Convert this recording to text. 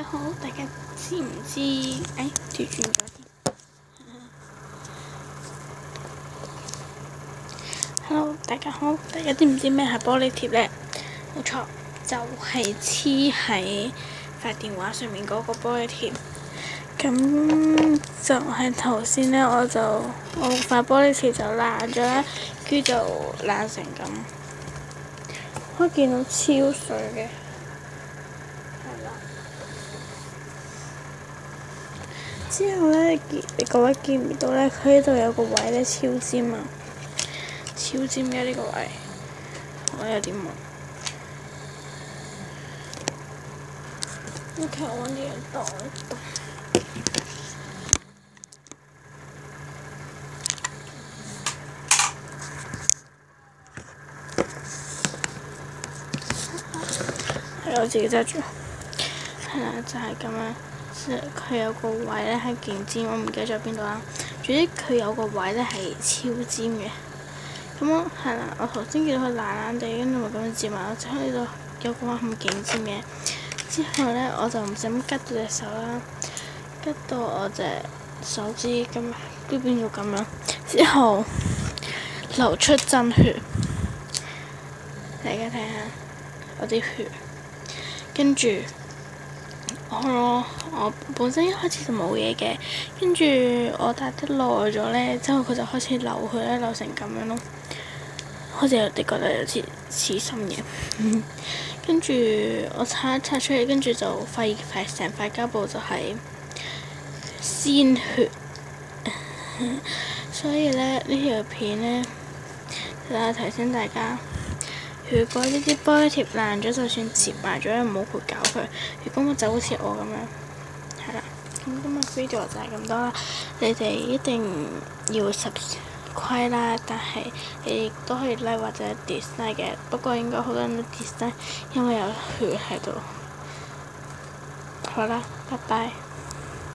家好，大家知唔知？調轉咗添。Hello， 大家好，大家知唔知咩係玻璃貼呢？冇錯，就係黐喺塊電話上面嗰個玻璃貼。咁就係頭先呢，我塊玻璃貼就爛咗啦，跟住就爛成咁，可以見到超水嘅。之後呢，各位見唔到呢？佢呢度有個位呢，超尖啊，超尖嘅呢個位，我有啲懵。OK，我揾啲嘢擋一擋。係我自己揸住。係啦，就係咁樣。佢有個位咧係勁尖，我唔記得咗邊度啦。總之佢有個位咧係超尖嘅。咁係啦，我頭先見到佢爛爛地，跟住咪咁樣接埋。之後呢度有個位係勁尖嘅。之後咧我就唔小心拮到隻手啦，拮到我隻手指咁都變到咁樣。之後流出真血，大家睇下我啲血，跟住。我本身一開始就冇嘢嘅，跟住我戴得耐咗呢，之後佢就開始流血咧，流成咁樣咯，好似你覺得有啲刺心嘅。跟住我擦一擦出嚟，跟住就發現成塊膠布就係鮮血。所以呢條片呢，就提醒大家。如果呢啲玻璃貼爛咗，就算折埋咗，唔好去搞佢。如果我就好似我咁樣，係啦。咁今日 video 就係咁多啦。你哋一定要subscribe啦，但係你亦都可以 like 或者 dislike 嘅。不過應該好多人都 dislike，因為有血喺度。好啦，拜拜。